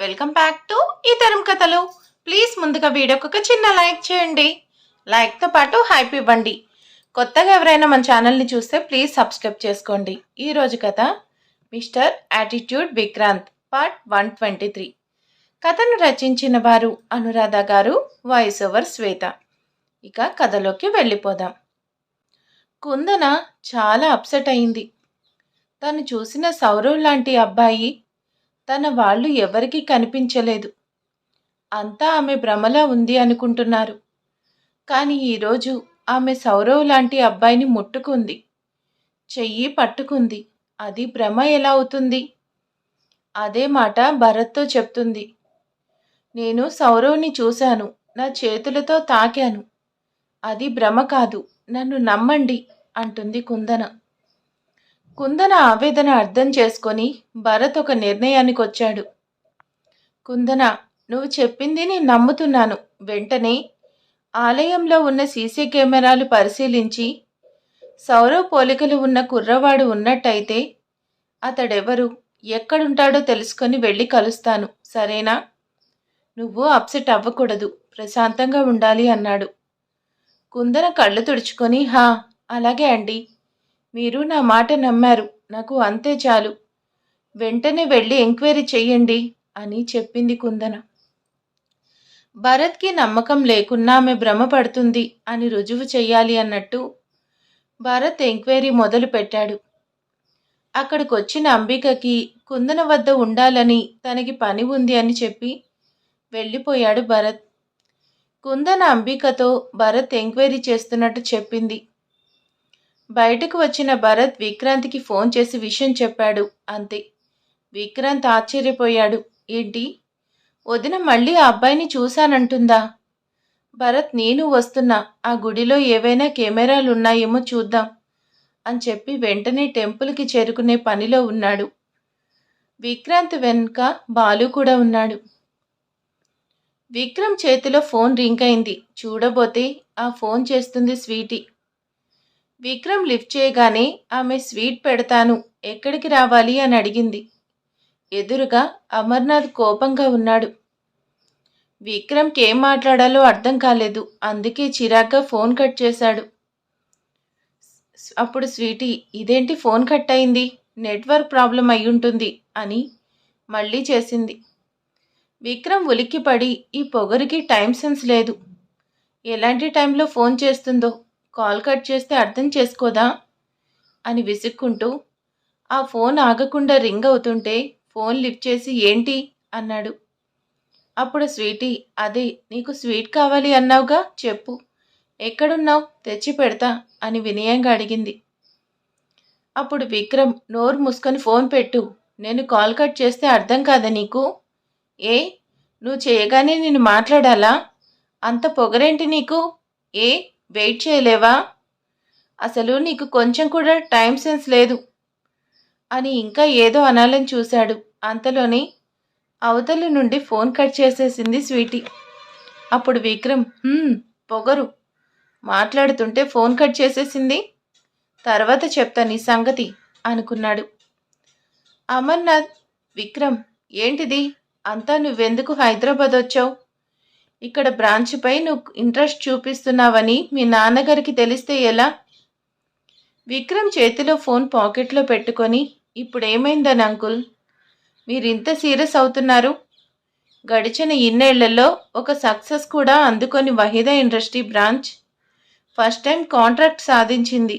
Welcome back to ఈ తరం కథలు. ప్లీజ్ ముందుగా వీడియోకి ఒక చిన్న లైక్ చేయండి. లైక్తో పాటు హైప్ ఇవ్వండి. కొత్తగా ఎవరైనా మన ఛానల్ని చూస్తే ప్లీజ్ సబ్స్క్రైబ్ చేసుకోండి. ఈరోజు కథ మిస్టర్ యాటిట్యూడ్ విక్రాంత్ పార్ట్ 123. కథను రచించిన వారు అనురాధ గారు, వాయిస్ ఓవర్ శ్వేత. ఇక కథలోకి వెళ్ళిపోదాం. కుందన చాలా అప్సెట్ అయింది. తను చూసిన సౌరవ్ లాంటి అబ్బాయి తన వాళ్ళు ఎవరికీ కనిపించలేదు. అంతా ఆమె భ్రమలా ఉంది అనుకుంటున్నారు. కానీ ఈరోజు ఆమె సౌరవ్ లాంటి అబ్బాయిని ముట్టుకుంది, చెయ్యి పట్టుకుంది. అది భ్రమ ఎలా అవుతుంది? అదే మాట భరత్తో చెప్తుంది. నేను సౌరవ్ని చూశాను, నా చేతులతో తాకాను. అది భ్రమ కాదు, నన్ను నమ్మండి అంటుంది కుందన. కుందన ఆవేదన అర్థం చేసుకొని భరత్ ఒక నిర్ణయానికి వచ్చాడు. కుందన, నువ్వు చెప్పింది నేను నమ్ముతున్నాను. వెంటనే ఆలయంలో ఉన్న సీసీ కెమెరాలు పరిశీలించి సౌరవ్ పోలికలు ఉన్న కుర్రవాడు ఉన్నట్టయితే అతడెవరు, ఎక్కడుంటాడో తెలుసుకొని వెళ్ళి కలుస్తాను, సరేనా? నువ్వు అప్సెట్ అవ్వకూడదు, ప్రశాంతంగా ఉండాలి అన్నాడు. కుందన కళ్ళు తుడుచుకొని, హా అలాగే అండి, మీరు నా మాట నమ్మారు, నాకు అంతే చాలు. వెంటనే వెళ్ళి ఎంక్వైరీ చెయ్యండి అని చెప్పింది కుందన. భరత్కి నమ్మకం లేకున్నా ఆమె భ్రమపడుతుంది అని రుజువు చెయ్యాలి అన్నట్టు భరత్ ఎంక్వైరీ మొదలు పెట్టాడు. అక్కడికొచ్చిన అంబికకి కుందన వద్ద ఉండాలని, తనకి పని ఉంది అని చెప్పి వెళ్ళిపోయాడు భరత్. కుందన అంబికతో భరత్ ఎంక్వైరీ చేస్తున్నట్టు చెప్పింది. బయటకు వచ్చిన భరత్ విక్రాంత్కి ఫోన్ చేసి విషయం చెప్పాడు. అంతే. విక్రాంత్ ఆశ్చర్యపోయాడు. ఏంటి, వదిన మళ్ళీ ఆ అబ్బాయిని చూశానంటుందా? భరత్, నేను వస్తున్నా, ఆ గుడిలో ఏవైనా కెమెరాలు ఉన్నాయేమో చూద్దాం అని చెప్పి వెంటనే టెంపుల్కి చేరుకునే పనిలో ఉన్నాడు. విక్రాంత్ వెనుక బాలు కూడా ఉన్నాడు. విక్రమ్ చేతిలో ఫోన్ రింగ్ అయింది. చూడబోతే ఆ ఫోన్ చేస్తుంది స్వీటీ. విక్రమ్ లిఫ్ట్ చేయగానే ఆమె స్వీట్ పెడతాను, ఎక్కడికి రావాలి అని అడిగింది. ఎదురుగా అమర్నాథ్ కోపంగా ఉన్నాడు. విక్రమ్కి ఏం మాట్లాడాలో అర్థం కాలేదు. అందుకే చిరాగ్గా ఫోన్ కట్ చేశాడు. అప్పుడు స్వీటీ, ఇదేంటి ఫోన్ కట్ అయింది, నెట్వర్క్ ప్రాబ్లం అయ్యుంటుంది అని మళ్ళీ చేసింది. విక్రమ్ ఉలిక్కిపడి, ఈ పొగరికి టైం సెన్స్ లేదు, ఎలాంటి టైంలో ఫోన్ చేస్తుందో, కాల్ కట్ చేస్తే అర్థం చేసుకోదా అని విసుక్కుంటూ ఆ ఫోన్ ఆగకుండా రింగ్ అవుతుంటే ఫోన్ లిఫ్ట్ చేసి ఏంటి అన్నాడు. అప్పుడు స్వీటీ, అదే నీకు స్వీట్ కావాలి అన్నావుగా, చెప్పు, ఎక్కడున్నావు, తెచ్చి పెడతా అని వినయంగా అడిగింది. అప్పుడు విక్రమ్, నోరు మూసుకొని ఫోన్ పెట్టు, నేను కాల్ కట్ చేస్తే అర్థం కాదా నీకు? ఏ, నువ్వు చేయగానే నేను మాట్లాడాలా? అంత పొగరేంటి నీకు? ఏ, వెయిట్ చేయలేవా? అసలు నీకు కొంచెం కూడా టైం సెన్స్ లేదు అని ఇంకా ఏదో అనాలని చూశాడు. అంతలోనే అవతలి నుండి ఫోన్ కట్ చేసేసింది స్వీటీ. అప్పుడు విక్రమ్, పొగరు, మాట్లాడుతుంటే ఫోన్ కట్ చేసేసింది, తర్వాత చెప్తా నీ సంగతి అనుకున్నాడు. అమర్నాథ్, విక్రమ్, ఏంటిది అంతా, నువ్వెందుకు హైదరాబాద్ వచ్చావు? ఇక్కడ బ్రాంచ్పై నువ్వు ఇంట్రెస్ట్ చూపిస్తున్నావని మీ నాన్నగారికి తెలిస్తే ఎలా? విక్రమ్ చేతిలో ఫోన్ పాకెట్లో పెట్టుకొని, ఇప్పుడేమైందని అంకుల్ మీరింత సీరియస్ అవుతున్నారు? గడిచిన ఇన్నేళ్లలో ఒక సక్సెస్ కూడా అందుకొని Waheeda industry branch first time contract సాధించింది.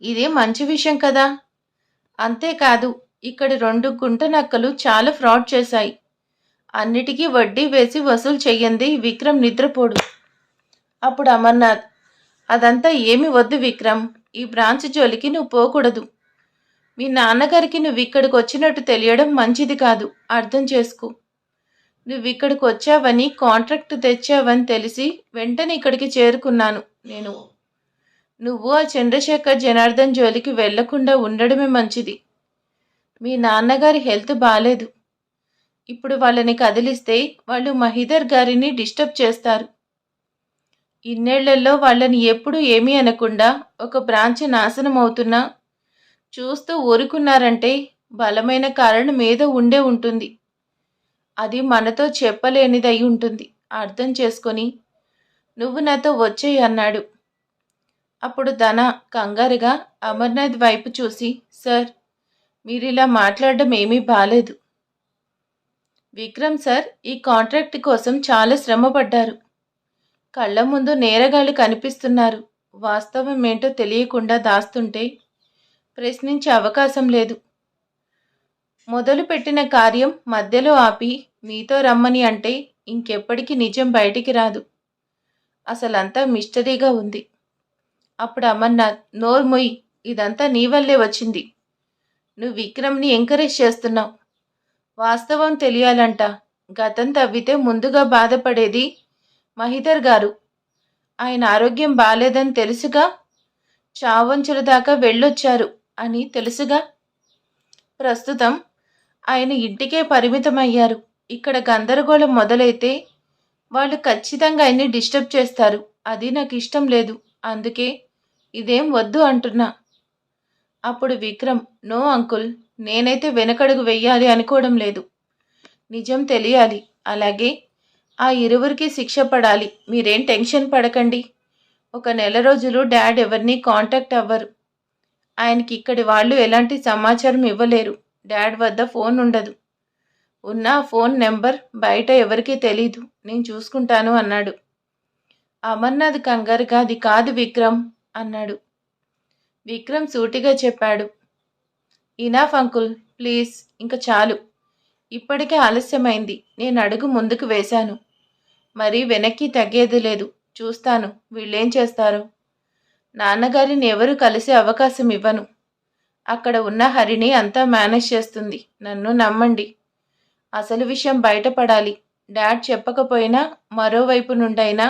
ఇదే మంచి విషయం కదా. అంతేకాదు, ఇక్కడ 2 గుంట నక్కలు చాలా ఫ్రాడ్ చేశాయి. అన్నిటికీ వడ్డీ వేసి వసూలు చెయ్యంది విక్రమ్ నిద్రపోడు. అప్పుడు అమర్నాథ్, అదంతా ఏమి వద్దు విక్రమ్, ఈ బ్రాంచ్ జోలికి నువ్వు పోకూడదు. మీ నాన్నగారికి నువ్వు ఇక్కడికి వచ్చినట్టు తెలియడం మంచిది కాదు, అర్థం చేసుకో. నువ్వు ఇక్కడికి వచ్చావని, కాంట్రాక్ట్ తెచ్చావని తెలిసి వెంటనే ఇక్కడికి చేరుకున్నాను నేను. నువ్వు ఆ చంద్రశేఖర్ జనార్దన్ జోలికి వెళ్లకుండా ఉండడమే మంచిది. మీ నాన్నగారి హెల్త్ బాలేదు. ఇప్పుడు వాళ్ళని కదిలిస్తే వాళ్ళు మహిదర్ గారిని డిస్టర్బ్ చేస్తారు. ఇన్నేళ్లలో వాళ్ళని ఎప్పుడూ ఏమీ అనకుండా ఒక బ్రాంచ్ నాశనం అవుతున్నా చూస్తూ ఊరుకున్నారంటే బలమైన కారణం ఏదో ఉండే ఉంటుంది. అది మనతో చెప్పలేనిదై ఉంటుంది. అర్థం చేసుకొని నువ్వు నాతో వచ్చేయి అన్నాడు. అప్పుడు ధన కంగారుగా అమర్నాథ్ వైపు చూసి, సార్, మీరిలా మాట్లాడడం ఏమీ బాలేదు. విక్రమ్ సార్ ఈ కాంట్రాక్ట్ కోసం చాలా శ్రమపడ్డారు. కళ్ళ ముందు నేరగాళ్ళు కనిపిస్తున్నారు. వాస్తవం ఏంటో తెలియకుండా దాస్తుంటే ప్రశ్నించే అవకాశం లేదు. మొదలుపెట్టిన కార్యం మధ్యలో ఆపి మీతో రమ్మని అంటే ఇంకెప్పటికీ నిజం బయటికి రాదు. అసలంతా మిస్టరీగా ఉంది. అప్పుడు అమర్నాథ్, నోరు మొయ్, ఇదంతా నీ వల్లే వచ్చింది. నువ్వు విక్రమ్ని ఎంకరేజ్ చేస్తున్నావు. వాస్తవం తెలియాలంట. గతం తవ్వితే ముందుగా బాధపడేది మహిదర్ గారు. ఆయన ఆరోగ్యం బాలేదని తెలుసుగా. చావంచుల దాకా వెళ్ళొచ్చారు అని తెలుసుగా. ప్రస్తుతం ఆయన ఇంటికే పరిమితమయ్యారు. ఇక్కడ గందరగోళం మొదలైతే వాళ్ళు ఖచ్చితంగా ఆయన్ని డిస్టర్బ్ చేస్తారు. అది నాకు ఇష్టం లేదు. అందుకే ఇదేం వద్దు అంటున్నా. అప్పుడు విక్రమ్, నో అంకుల్, నేనైతే వెనకడుగు వెయ్యాలి అనుకోవడం లేదు. నిజం తెలియాలి. అలాగే ఆ ఇరువురికి శిక్ష పడాలి. మీరేం టెన్షన్ పడకండి. ఒక నెల రోజులు డాడ్ ఎవరిని కాంటాక్ట్ అవ్వరు. ఆయనకి ఇక్కడి వాళ్ళు ఎలాంటి సమాచారం ఇవ్వలేరు. డాడ్ వద్ద ఫోన్ ఉండదు. ఉన్న ఫోన్ నెంబర్ బయట ఎవరికీ తెలీదు. నేను చూసుకుంటాను అన్నాడు. అమర్నాథ్ కంగారుగా, అది కాదు విక్రమ్ అన్నాడు. విక్రమ్ సూటిగా చెప్పాడు, ఇనాఫ్ అంకుల్, ప్లీజ్, ఇంక చాలు. ఇప్పటికే ఆలస్యమైంది. నేను అడుగు ముందుకు వేశాను. మరి వెనక్కి తగ్గేది లేదు. చూస్తాను వీళ్ళేం చేస్తారో. నాన్నగారిని ఎవరు కలిసే అవకాశం ఇవ్వను. అక్కడ ఉన్న హరిని అంతా మేనేజ్ చేస్తుంది. నన్ను నమ్మండి. అసలు విషయం బయటపడాలి. డాడ్ చెప్పకపోయినా మరోవైపు నుండైనా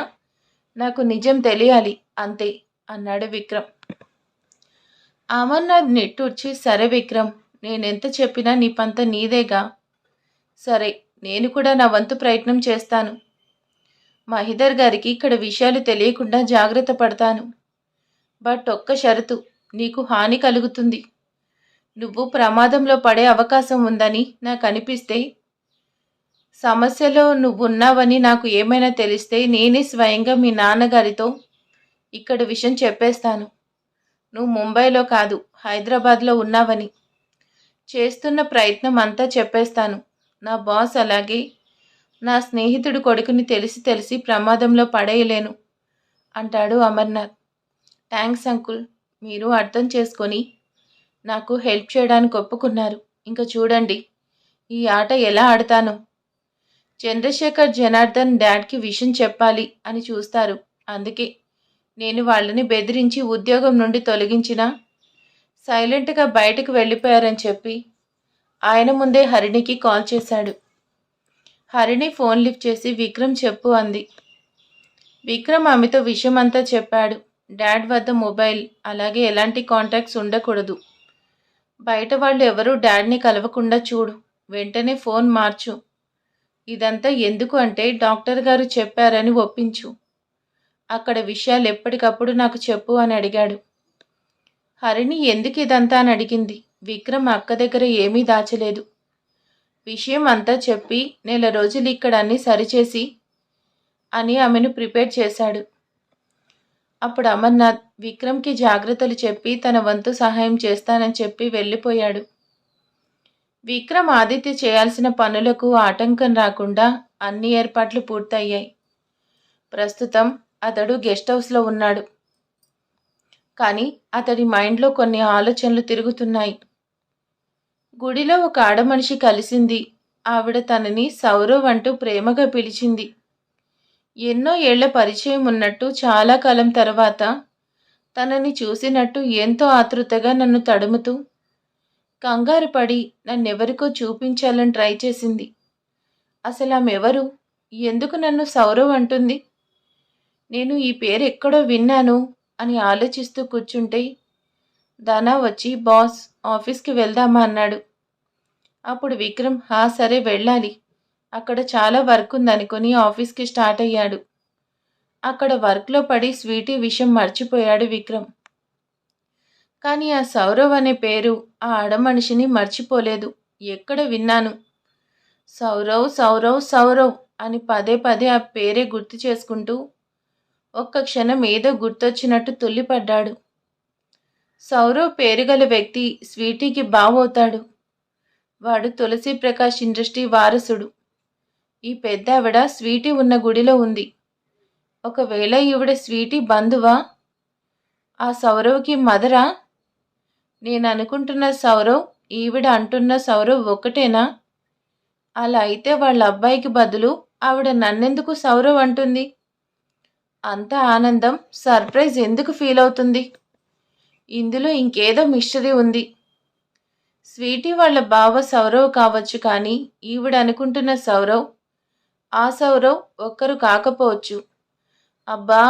నాకు నిజం తెలియాలి, అంతే అన్నాడు విక్రమ్. అమర్నాథ్ నిట్టూర్చి, సరే విక్రమ్, నేనెంత చెప్పినా నీ పంత నీదేగా. సరే, నేను కూడా నా వంతు ప్రయత్నం చేస్తాను. మహిదర్ గారికి ఇక్కడ విషయాలు తెలియకుండా జాగ్రత్త పడతాను. బట్ ఒక్క షరతు, నీకు హాని కలుగుతుంది. నువ్వు ప్రమాదంలో పడే అవకాశం ఉందని నాకు అనిపిస్తే, సమస్యలో నువ్వున్నావని నాకు ఏమైనా తెలిస్తే నేనే స్వయంగా మీ నాన్నగారితో ఇక్కడ విషయం చెప్పేస్తాను. నువ్వు ముంబైలో కాదు, హైదరాబాద్లో ఉన్నావని. చేస్తున్న ప్రయత్నం అంతా చెప్పేస్తాను. నా బాస్ అలాగే నా స్నేహితుడి కొడుకుని తెలిసి ప్రమాదంలో పడేయలేను అంటాడు అమర్నాథ్. థ్యాంక్స్ అంకుల్, మీరు అర్థం చేసుకొని నాకు హెల్ప్ చేయడానికి ఒప్పుకున్నారు. ఇంకా చూడండి ఈ ఆట ఎలా ఆడతానో. చంద్రశేఖర్ జనార్దన్ డాడ్కి విషయం చెప్పాలి అని చూస్తారు. అందుకే నేను వాళ్ళని బెదిరించి ఉద్యోగం నుండి తొలగించినా సైలెంట్గా బయటకు వెళ్ళిపోయారని చెప్పి ఆయన ముందే హరిణికి కాల్ చేశాడు. హరిణి ఫోన్ లిఫ్ట్ చేసి, విక్రమ్ చెప్పు అంది. విక్రమ్ ఆమెతో విషయం అంతా చెప్పాడు. డాడ్ వద్ద మొబైల్ అలాగే ఎలాంటి కాంటాక్ట్స్ ఉండకూడదు. బయట వాళ్ళు ఎవరూ డాడ్ని కలవకుండా చూడు. వెంటనే ఫోన్ మార్చు. ఇదంతా ఎందుకు అంటే డాక్టర్ గారు చెప్పారని ఒప్పించు. అక్కడ విషయాలు ఎప్పటికప్పుడు నాకు చెప్పు అని అడిగాడు. హరిణి ఎందుకు ఇదంతా అని అడిగింది. విక్రమ్ అక్క దగ్గర ఏమీ దాచలేదు. విషయం అంతా చెప్పి నెల రోజులు ఇక్కడ అన్నీ సరిచేసి అని ఆమెను ప్రిపేర్ చేశాడు. అప్పుడు అమర్నాథ్ విక్రమ్కి జాగ్రత్తలు చెప్పి తన వంతు సహాయం చేస్తానని చెప్పి వెళ్ళిపోయాడు. విక్రమ్ ఆదిత్య చేయాల్సిన పనులకు ఆటంకం రాకుండా అన్ని ఏర్పాట్లు పూర్తయ్యాయి. ప్రస్తుతం అతడు గెస్ట్ హౌస్లో ఉన్నాడు. కానీ అతడి మైండ్లో కొన్ని ఆలోచనలు తిరుగుతున్నాయి. గుడిలో ఒక ఆడమనిషి కలిసింది. ఆవిడ తనని సౌరవ్ అంటూ ప్రేమగా పిలిచింది. ఎన్నో ఏళ్ల పరిచయం ఉన్నట్టు చాలా కాలం తర్వాత తనని చూసినట్టు ఎంతో ఆతృతగా నన్ను తడుముతూ కంగారు పడి నన్నెవరికో చూపించాలని ట్రై చేసింది. అసలు ఆమెవరు? ఎందుకు నన్ను సౌరవ్ అంటుంది? నేను ఈ పేరు ఎక్కడో విన్నాను అని ఆలోచిస్తూ కూర్చుంటే ధనా వచ్చి, బాస్, ఆఫీస్కి వెళ్దామా అన్నాడు. అప్పుడు విక్రమ్, సరే వెళ్ళాలి, అక్కడ చాలా వర్క్ ఉందనుకొని ఆఫీస్కి స్టార్ట్ అయ్యాడు. అక్కడ వర్క్లో పడి స్వీటీ విషయం మర్చిపోయాడు విక్రమ్. కానీ ఆ సౌరవ్ అనే పేరు ఆ ఆడమనిషిని మర్చిపోలేదు. ఎక్కడ విన్నాను. సౌరవ్ సౌరవ్ సౌరవ్ అని పదే పదే ఆ పేరే గుర్తు చేసుకుంటూ ఒక్క క్షణం ఏదో గుర్తొచ్చినట్టు తుల్లిపడ్డాడు. సౌరవ్ పేరుగల వ్యక్తి స్వీటీకి బావవుతాడు. వాడు తులసి ప్రకాష్ ఇండస్ట్రీ వారసుడు. ఈ పెద్దావిడ స్వీటీ ఉన్న గుడిలో ఉంది. ఒకవేళ ఈవిడ స్వీటీ బంధువా? ఆ సౌరవ్కి మదరా? నేను అనుకుంటున్న సౌరవ్, ఈవిడ అంటున్న సౌరవ్ ఒక్కటేనా? అలా అయితే వాళ్ళ అబ్బాయికి బదులు ఆవిడ నన్నెందుకు సౌరవ్ అంటుంది? అంత ఆనందం, సర్ప్రైజ్ ఎందుకు ఫీల్ అవుతుంది? ఇందులో ఇంకేదో మిస్టరీ ఉంది. స్వీటీ వాళ్ళ బావ సౌరవ్ కావచ్చు, కానీ ఈవిడ అనుకుంటున్న సౌరవ్, ఆ సౌరవ్ ఒక్కరు కాకపోవచ్చు. అబ్బా,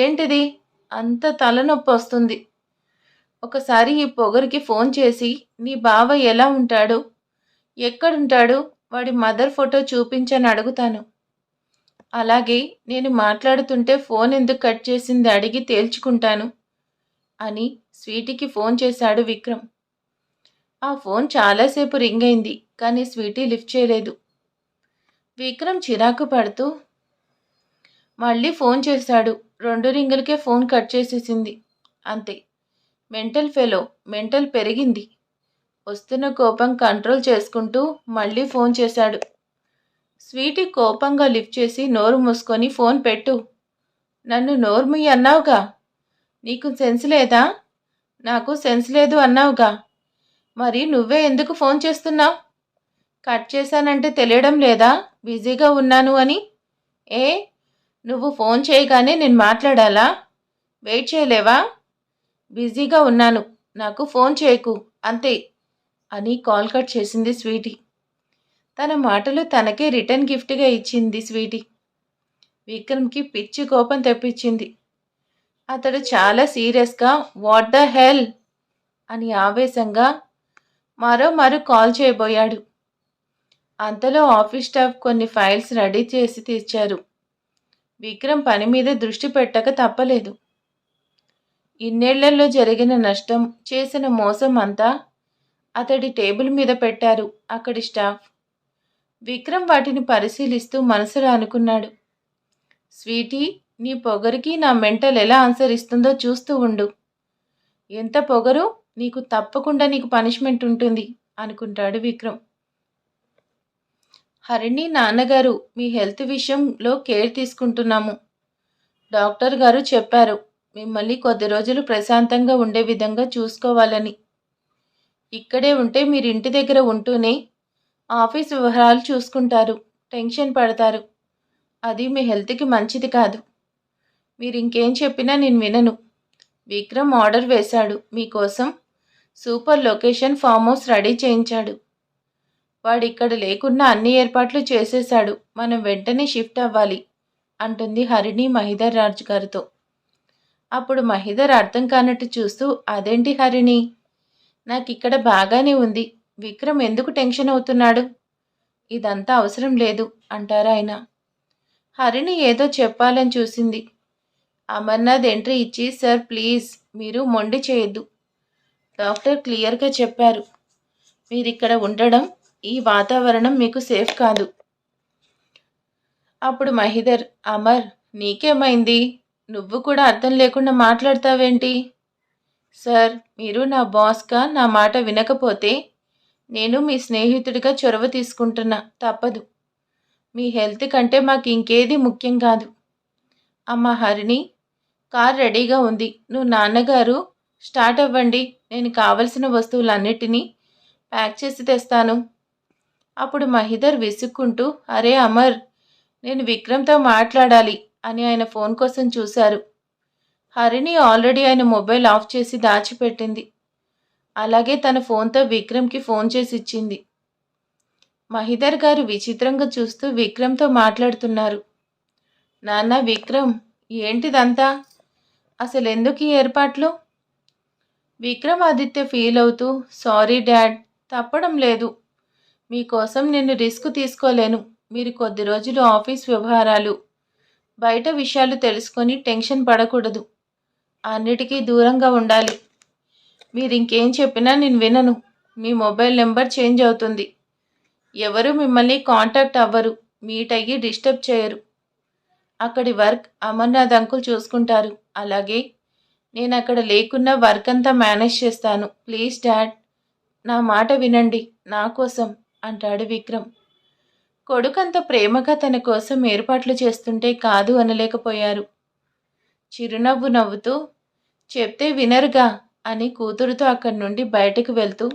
ఏంటిది? అంత తలనొప్పి వస్తుంది. ఒకసారి ఈ పొగరికి ఫోన్ చేసి నీ బావ ఎలా ఉంటాడు, ఎక్కడుంటాడు, వాడి మదర్ ఫోటో చూపించని అడుగుతాను. అలాగే నేను మాట్లాడుతుంటే ఫోన్ ఎందుకు కట్ చేసింది అడిగి తేల్చుకుంటాను అని స్వీటీకి ఫోన్ చేశాడు విక్రమ్. ఆ ఫోన్ చాలాసేపు రింగ్ అయింది, కానీ స్వీటీ లిఫ్ట్ చేయలేదు. విక్రమ్ చిరాకు పడుతూ మళ్ళీ ఫోన్ చేశాడు. 2 రింగులకే ఫోన్ కట్ చేసేసింది. అంతే. మెంటల్ ఫెలో, మెంటల్ పెరిగింది. వస్తున్న కోపం కంట్రోల్ చేసుకుంటూ మళ్ళీ ఫోన్ చేశాడు. స్వీటీ కోపంగా లిఫ్ట్ చేసి నోరు మూసుకొని ఫోన్ పెట్టు. నన్ను నోరు ముయ్యి అన్నావుగా. నీకు సెన్స్ లేదా? నాకు సెన్స్ లేదు అన్నావుగా. మరి నువ్వే ఎందుకు ఫోన్ చేస్తున్నావు? కట్ చేశానంటే తెలియడం లేదా బిజీగా ఉన్నాను అని? ఏ, నువ్వు ఫోన్ చేయగానే నేను మాట్లాడాలా? వెయిట్ చేయలేవా? బిజీగా ఉన్నాను, నాకు ఫోన్ చేయకు, అంతే అని కాల్ కట్ చేసింది స్వీటీ. తన మాటలు తనకే రిటర్న్ గిఫ్ట్గా ఇచ్చింది స్వీటీ. విక్రమ్కి పిచ్చి కోపం తెప్పించింది. అతడు చాలా సీరియస్గా వాట్ ద హెల్ అని ఆవేశంగా మరో కాల్ చేయబోయాడు. అంతలో ఆఫీస్ స్టాఫ్ కొన్ని ఫైల్స్ రెడీ చేసి తెచ్చారు. విక్రమ్ పని మీద దృష్టి పెట్టక తప్పలేదు. ఇన్నేళ్లలో జరిగిన నష్టం, చేసిన మోసం అంతా అతడి టేబుల్ మీద పెట్టారు అక్కడి స్టాఫ్. విక్రమ్ వాటిని పరిశీలిస్తూ మనసులో అనుకున్నాడు, స్వీటీ, నీ పొగరికి నా మెంటల్ ఎలా ఆన్సర్ ఇస్తుందో చూస్తూ ఉండు. ఎంత పొగరు నీకు, తప్పకుండా నీకు పనిష్మెంట్ ఉంటుంది అనుకుంటాడు విక్రమ్. హరిణి నాన్నగారు మీ హెల్త్ విషయంలో కేర్ తీసుకుంటున్నాము. డాక్టర్ గారు చెప్పారు మిమ్మల్ని కొద్ది రోజులు ప్రశాంతంగా ఉండే విధంగా చూసుకోవాలని. ఇక్కడే ఉంటే మీరు ఇంటి దగ్గర ఉంటూనే ఆఫీస్ వ్యవహారాలు చూసుకుంటారు, టెన్షన్ పడతారు. అది మీ హెల్త్కి మంచిది కాదు. మీరు ఇంకేం చెప్పినా నేను వినను. విక్రమ్ ఆర్డర్ వేశాడు. మీకోసం super location farm house ready చేయించాడు. వాడిక్కడ లేకున్నా అన్ని ఏర్పాట్లు చేసేశాడు. మనం వెంటనే షిఫ్ట్ అవ్వాలి అంటుంది హరిణి మహిధర్ రాజు గారితో. అప్పుడు మహిధర్ అర్థం కానట్టు చూస్తూ, అదేంటి హరిణి, నాకు ఇక్కడ బాగానే ఉంది, విక్రమ్ ఎందుకు టెన్షన్ అవుతున్నాడు? ఇదంతా అవసరం లేదు అంటారా ఆయన? హరిణి ఏదో చెప్పాలని చూసింది. అమర్నాథ్ ఎంట్రీ ఇచ్చి, సార్ ప్లీజ్ మీరు మొండి చేయొద్దు. డాక్టర్ క్లియర్గా చెప్పారు, మీరిక్కడ ఉండడం, ఈ వాతావరణం మీకు సేఫ్ కాదు. అప్పుడు మహిధర్, అమర్ నీకేమైంది? నువ్వు కూడా అర్థం లేకుండా మాట్లాడతావేంటి? సార్, మీరు నా బాస్గా నా మాట వినకపోతే నేను మీ స్నేహితుడిగా చొరవ తీసుకుంటున్నా, తప్పదు. మీ హెల్త్ కంటే మాకు ఇంకేది ముఖ్యం కాదు. అమ్మ హరిణి, కార్ రెడీగా ఉంది, నువ్వు నాన్నగారు స్టార్ట్ అవ్వండి, నేను కావలసిన వస్తువులన్నిటినీ ప్యాక్ చేసి తెస్తాను. అప్పుడు మహిధర్ విసుక్కుంటూ, అరే అమర్, నేను విక్రమ్తో మాట్లాడాలి అని ఆయన ఫోన్ కోసం చూశారు. హరిణి ఆల్రెడీ ఆయన మొబైల్ ఆఫ్ చేసి దాచిపెట్టింది. అలాగే తన ఫోన్తో విక్రమ్కి ఫోన్ చేసి ఇచ్చింది. మహిధర్ గారు విచిత్రంగా చూస్తూ విక్రమ్తో మాట్లాడుతున్నారు. నాన్న విక్రమ్, ఏంటిదంతా? అసలు ఎందుకు ఈ ఏర్పాట్లు? విక్రమాదిత్య ఫీల్ అవుతూ, సారీ డాడ్, తప్పడం లేదు. మీకోసం నేను రిస్క్ తీసుకోలేను. మీరు కొద్ది రోజులు ఆఫీస్ వ్యవహారాలు, బయట విషయాలు తెలుసుకొని టెన్షన్ పడకూడదు. అన్నిటికీ దూరంగా ఉండాలి. మీరు ఇంకేం చెప్పినా నేను వినను. మీ మొబైల్ నెంబర్ చేంజ్ అవుతుంది. ఎవరు మిమ్మల్ని కాంటాక్ట్ అవ్వరు, మీట్ అయ్యి డిస్టర్బ్ చేయరు. అక్కడి వర్క్ అమర్నాథ్ అంకుల్ చూసుకుంటారు. అలాగే నేను అక్కడ లేకున్నా వర్క్ అంతా మేనేజ్ చేస్తాను. ప్లీజ్ డాడ్, నా మాట వినండి, నా కోసం అంటాడు విక్రమ్. కొడుకంత ప్రేమగా తన కోసం ఏర్పాట్లు చేస్తుంటే కాదు అనలేకపోయారు. చిరునవ్వు నవ్వుతూ చెప్తే వినరుగా అని కూతురుతో అక్కడి నుండి బయటకు వెళ్తూ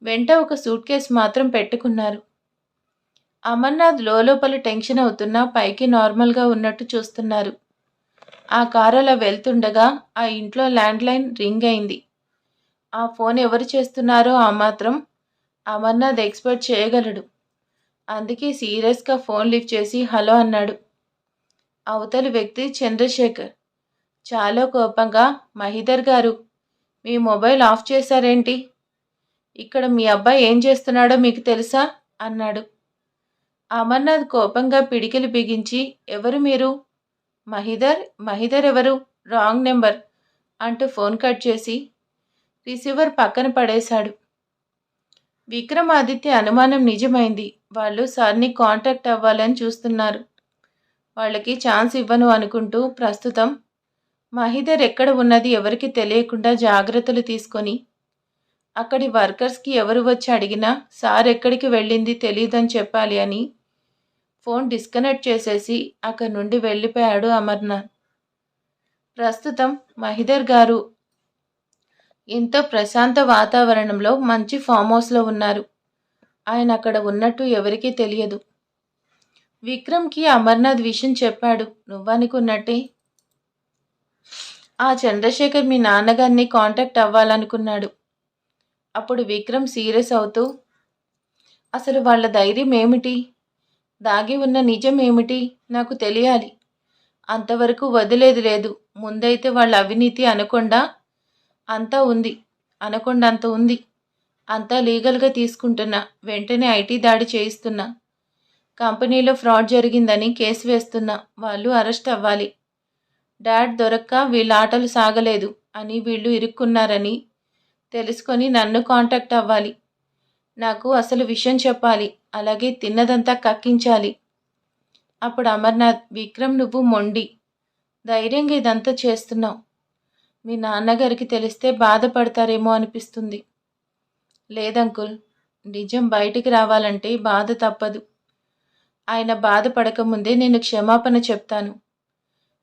వెంట ఒక సూట్ కేస్ మాత్రం పెట్టుకున్నారు. అమర్నాథ్ లోపల టెన్షన్ అవుతున్నా పైకి నార్మల్గా ఉన్నట్టు చూస్తున్నారు. ఆ కారు అలా వెళ్తుండగా ఆ ఇంట్లో ల్యాండ్లైన్ రింగ్ అయింది. ఆ ఫోన్ ఎవరు చేస్తున్నారో ఆ మాత్రం అమర్నాథ్ ఎక్స్పెక్ట్ చేయగలడు. అందుకే సీరియస్గా ఫోన్ లిఫ్ట్ చేసి హలో అన్నాడు. అవతలి వ్యక్తి చంద్రశేఖర్. చాలా కోపంగా, మహిదర్ గారు, మీ మొబైల్ ఆఫ్ చేశారేంటి? ఇక్కడ మీ అబ్బాయి ఏం చేస్తున్నాడో మీకు తెలుసా అన్నాడు. అమర్నాథ్ కోపంగా పిడికిలి బిగించి, ఎవరు మీరు? మహిదర్ ఎవరు? రాంగ్ నెంబర్ అంటూ ఫోన్ కట్ చేసి రిసీవర్ పక్కన పడేశాడు. విక్రమాదిత్య అనుమానం నిజమైంది. వాళ్ళు సార్ని కాంటాక్ట్ అవ్వాలని చూస్తున్నారు. వాళ్ళకి ఛాన్స్ ఇవ్వను అనుకుంటూ ప్రస్తుతం మహిదర్ ఎక్కడ ఉన్నది ఎవరికి తెలియకుండా జాగ్రత్తలు తీసుకొని అక్కడి వర్కర్స్కి ఎవరు వచ్చి అడిగినా సార్ ఎక్కడికి వెళ్ళింది తెలియదని చెప్పాలి అని ఫోన్ డిస్కనెక్ట్ చేసేసి అక్కడి నుండి వెళ్ళిపోయాడు అమర్నాథ్. ప్రస్తుతం మహిదర్ గారు ఎంతో ప్రశాంత వాతావరణంలో మంచి ఫామ్ హౌస్లో ఉన్నారు. ఆయన అక్కడ ఉన్నట్టు ఎవరికీ తెలియదు. విక్రమ్కి అమర్నాథ్ విషయం చెప్పాడు. నువ్వనుకున్నట్టే ఆ చంద్రశేఖర్ మీ నాన్నగారిని కాంటాక్ట్ అవ్వాలనుకున్నాడు. అప్పుడు విక్రమ్ సీరియస్ అవుతూ, అసలు వాళ్ళ ధైర్యం ఏమిటి? దాగి ఉన్న నిజం ఏమిటి? నాకు తెలియాలి. అంతవరకు వదిలేది లేదు. ముందైతే వాళ్ళ అవినీతి అనకుండా అంతా ఉంది. అనకొండ అంత ఉంది. అంతా లీగల్గా తీసుకుంటున్నా. వెంటనే ఐటీ దాడి చేయిస్తున్నా. కంపెనీలో ఫ్రాడ్ జరిగిందని కేసు వేస్తున్నా. వాళ్ళు అరెస్ట్ అవ్వాలి. డాడ్ దొరక్క వీళ్ళ ఆటలు సాగలేదు అని, వీళ్ళు ఇరుక్కున్నారని తెలుసుకొని నన్ను కాంటాక్ట్ అవ్వాలి. నాకు అసలు విషయం చెప్పాలి. అలాగే తిన్నదంతా కక్కించాలి. అప్పుడు అమర్నాథ్, విక్రమ్ నువ్వు మొండి. ధైర్యంగా ఇదంతా చేస్తున్నావు. మీ నాన్నగారికి తెలిస్తే బాధపడతారేమో అనిపిస్తుంది. లేదంకుల్, నిజం బయటికి రావాలంటే బాధ తప్పదు. ఆయన బాధపడకముందే నేను క్షమాపణ చెప్తాను.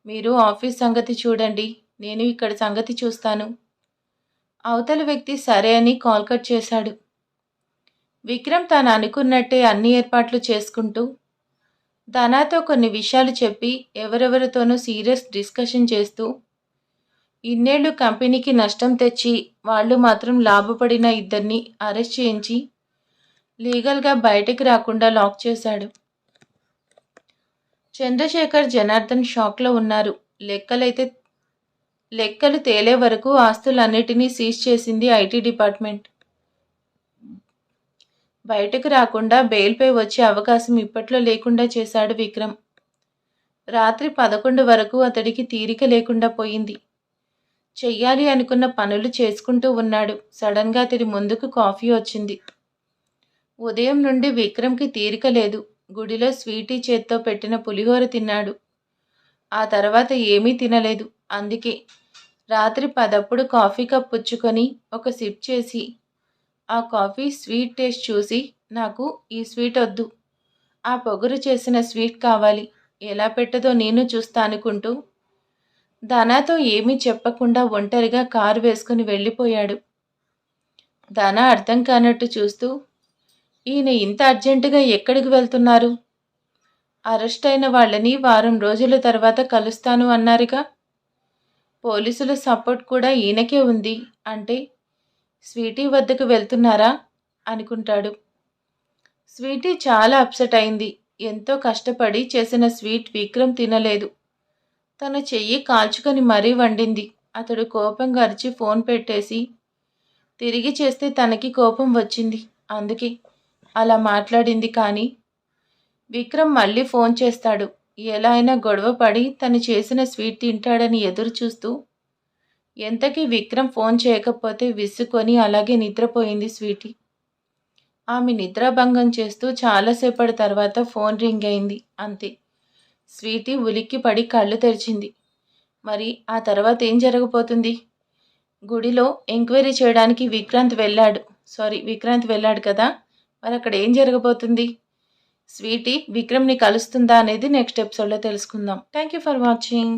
మీరు ఆఫీస్ సంగతి చూడండి, నేను ఇక్కడ సంగతి చూస్తాను. అవతలి వ్యక్తి సరే అని కాల్ కట్ చేశాడు. విక్రమ్ తాను అనుకున్నట్టే అన్ని ఏర్పాట్లు చేసుకుంటూ ధనాతో కొన్ని విషయాలు చెప్పి ఎవరెవరితోనూ సీరియస్ డిస్కషన్ చేస్తూ ఇన్నేళ్లు కంపెనీకి నష్టం తెచ్చి వాళ్ళు మాత్రం లాభపడిన ఇద్దరిని అరెస్ట్ చేయించి లీగల్గా బయటకు రాకుండా లాక్ చేశాడు. చంద్రశేఖర్, జనార్దన్ షాక్లో ఉన్నారు. లెక్కలు తేలే వరకు ఆస్తులన్నిటినీ సీజ్ చేసింది ఐటీ డిపార్ట్మెంట్. బయటకు రాకుండా బెయిల్పై వచ్చే అవకాశం ఇప్పట్లో లేకుండా చేశాడు విక్రమ్. రాత్రి 11 వరకు అతడికి తీరిక లేకుండా పోయింది. చెయ్యాలి అనుకున్న పనులు చేసుకుంటూ ఉన్నాడు. సడన్గా అతడి ముందుకు కాఫీ వచ్చింది. ఉదయం నుండి విక్రమ్కి తీరిక లేదు. గుడిలో స్వీటీ చేత్తో పెట్టిన పులిహోర తిన్నాడు. ఆ తర్వాత ఏమీ తినలేదు. అందుకే రాత్రి 10 కాఫీ కప్ పుచ్చుకొని ఒక సిప్ చేసి ఆ కాఫీ స్వీట్ టేస్ట్ చూసి, నాకు ఈ స్వీట్ వద్దు, ఆ పొగరు చేసిన స్వీట్ కావాలి, ఎలా పెట్టదో నేను చూస్తా అనుకుంటూ ధనాతో ఏమీ చెప్పకుండా ఒంటరిగా కారు వేసుకుని వెళ్ళిపోయాడు. ధన అర్థం కానట్టు చూస్తూ, ఈయన ఇంత అర్జెంటుగా ఎక్కడికి వెళ్తున్నారు? అరెస్ట్ అయిన వాళ్ళని వారం రోజుల తర్వాత కలుస్తాను అన్నారుగా. పోలీసుల సపోర్ట్ కూడా ఈయనకే ఉంది అంటే స్వీటీ వద్దకు వెళ్తున్నారా అనుకుంటాడు. స్వీటీ చాలా అప్సెట్ అయింది. ఎంతో కష్టపడి చేసిన స్వీట్ విక్రమ్ తినలేదు. తన చెయ్యి కాల్చుకొని మరీ వండింది. అతడు కోపంగా అరిచి ఫోన్ పెట్టేసి తిరిగి చేస్తే తనకి కోపం వచ్చింది. అందుకే అలా మాట్లాడింది. కానీ విక్రమ్ మళ్ళీ ఫోన్ చేస్తాడు. ఎలా అయినా గొడవ పడి తను చేసిన స్వీట్ తింటాడని ఎదురు చూస్తూ ఎంతకీ విక్రమ్ ఫోన్ చేయకపోతే విసుకొని అలాగే నిద్రపోయింది స్వీటీ. ఆమె నిద్రాభంగం చేస్తూ చాలాసేపటి తర్వాత ఫోన్ రింగ్ అయింది. అంతే. స్వీటీ ఉలిక్కిపడి కళ్ళు తెరిచింది. మరి ఆ తర్వాత ఏం జరగబోతుంది? గుడిలో ఎంక్వైరీ చేయడానికి విక్రాంత్ వెళ్ళాడు కదా! మరి అక్కడ ఏం జరగబోతుంది? స్వీటీ విక్రమ్‌ని కలుస్తుందా అనేది నెక్స్ట్ ఎపిసోడ్‌లో తెలుసుకుందాం. Thank you for watching.